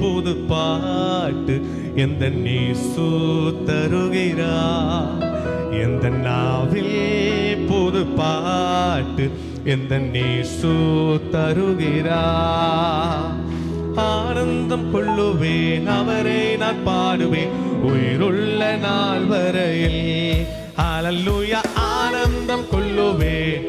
புது பாட்டு எந்த இயேசு தருகிறார். எந்த நாவில் புது பாட்டு எந்த இயேசு தருகிறார். ஆனந்தம் கொள்ளுவேன் அவரை நான் பாடுவேன் உயிருள்ள நாள் வரையில். ஹல்லேலூயா. ஆனந்தம் கொள்ளுவேன்